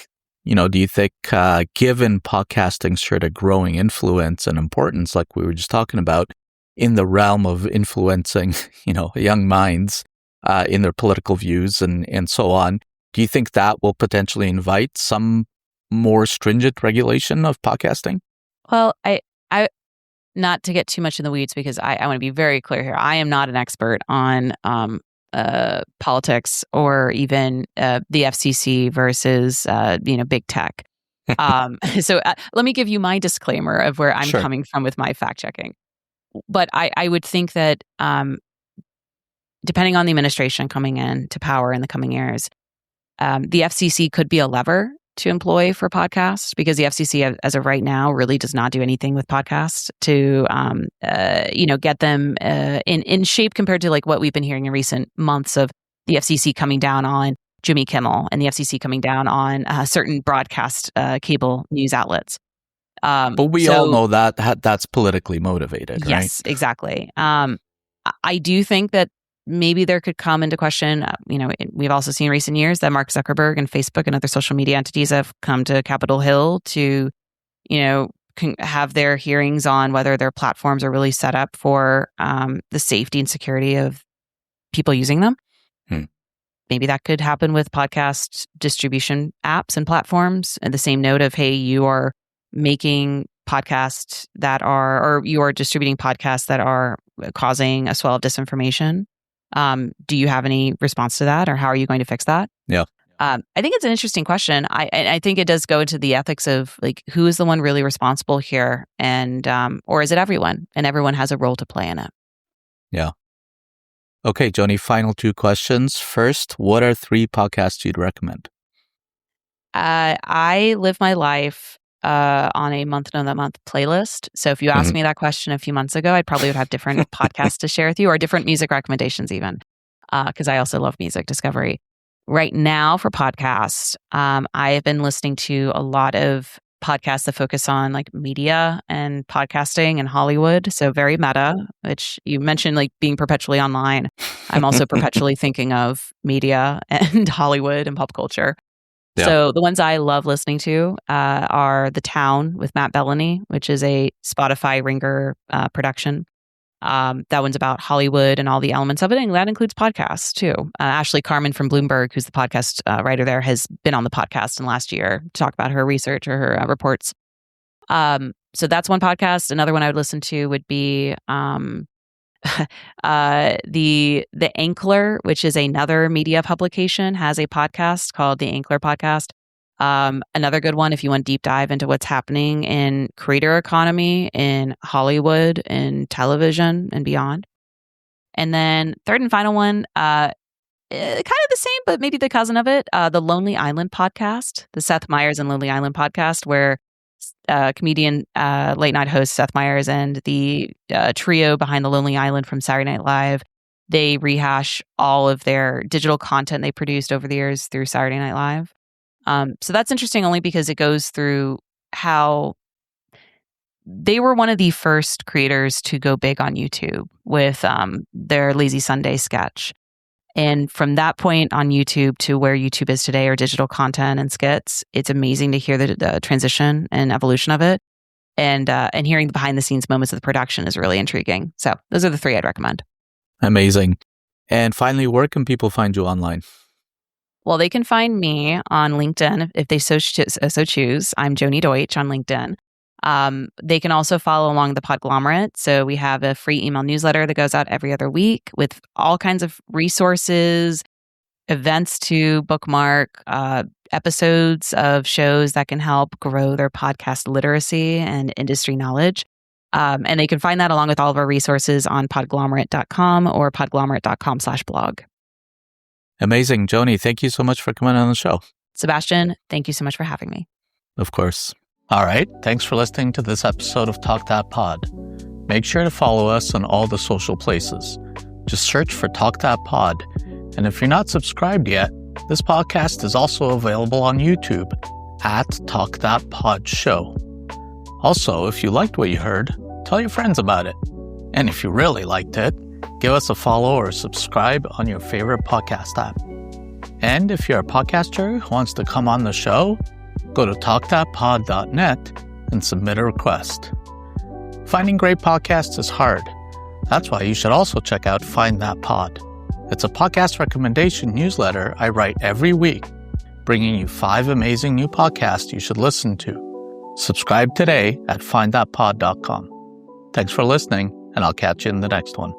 given podcasting's sort of growing influence and importance, like we were just talking about, in the realm of influencing, young minds in their political views and so on, do you think that will potentially invite some more stringent regulation of podcasting? Well, I not to get too much in the weeds, because I want to be very clear here. I am not an expert on politics or even the FCC versus big tech. So let me give you my disclaimer of where I'm coming from with my fact checking. But I would think that depending on the administration coming in to power in the coming years, the FCC could be a lever to employ for podcasts, because the FCC, as of right now, really does not do anything with podcasts to, get them in shape compared to like what we've been hearing in recent months of the FCC coming down on Jimmy Kimmel and the FCC coming down on certain broadcast cable news outlets. But we all know that's politically motivated, right? Yes, exactly. I do think that maybe there could come into question, we've also seen in recent years that Mark Zuckerberg and Facebook and other social media entities have come to Capitol Hill to, have their hearings on whether their platforms are really set up for the safety and security of people using them. Maybe that could happen with podcast distribution apps and platforms. And the same note of, hey, you are making podcasts or you are distributing podcasts that are causing a swell of disinformation. Do you have any response to that, or how are you going to fix that? Yeah. I think it's an interesting question. I think it does go into the ethics of like, who is the one really responsible here, and or is it everyone, and everyone has a role to play in it? Yeah. Okay, Joni, final 2 questions. First, what are 3 podcasts you'd recommend? I live my life on a month-to-month playlist. So if you asked me that question a few months ago, I probably would have different podcasts to share with you, or different music recommendations even, because I also love music discovery. Right now for podcasts, I have been listening to a lot of podcasts that focus on like media and podcasting and Hollywood. So very meta, which you mentioned, like being perpetually online. I'm also perpetually thinking of media and Hollywood and pop culture. Yeah. So the ones I love listening to are The Town with Matt Belloni, which is a Spotify Ringer production. That one's about Hollywood and all the elements of it, and that includes podcasts too. Ashley Carmen from Bloomberg, who's the podcast writer there, has been on the podcast in the last year to talk about her research or her reports. So that's one podcast. Another one I would listen to would be the Ankler, which is another media publication, has a podcast called the Ankler Podcast. Another good one if you want to deep dive into what's happening in creator economy in Hollywood and television and beyond. And then third and final one, kind of the same, but maybe the cousin of it, the Lonely Island Podcast, the Seth Meyers and Lonely Island Podcast, where comedian late night host Seth Meyers and the trio behind the Lonely Island from Saturday Night Live they rehash all of their digital content they produced over the years through Saturday Night Live. So that's interesting only because it goes through how they were one of the first creators to go big on YouTube with their Lazy Sunday sketch. And from that point on YouTube to where YouTube is today, or digital content and skits, it's amazing to hear the transition and evolution of it. And hearing the behind the scenes moments of the production is really intriguing. So those are the three I'd recommend. Amazing. And finally, where can people find you online? Well, they can find me on LinkedIn if they so choose. I'm Joni Deutsch on LinkedIn. They can also follow along the Podglomerate. So we have a free email newsletter that goes out every other week with all kinds of resources, events to bookmark, episodes of shows that can help grow their podcast literacy and industry knowledge. And they can find that along with all of our resources on podglomerate.com or podglomerate.com/blog. Amazing. Joni, thank you so much for coming on the show. Sebastian, thank you so much for having me. Of course. All right. Thanks for listening to this episode of Talk That Pod. Make sure to follow us on all the social places. Just search for Talk That Pod. And if you're not subscribed yet, this podcast is also available on YouTube at Talk That Pod Show. Also, if you liked what you heard, tell your friends about it. And if you really liked it, give us a follow or subscribe on your favorite podcast app. And if you're a podcaster who wants to come on the show, go to talkthatpod.net and submit a request. Finding great podcasts is hard. That's why you should also check out Find That Pod. It's a podcast recommendation newsletter I write every week, bringing you 5 amazing new podcasts you should listen to. Subscribe today at findthatpod.com. Thanks for listening, and I'll catch you in the next one.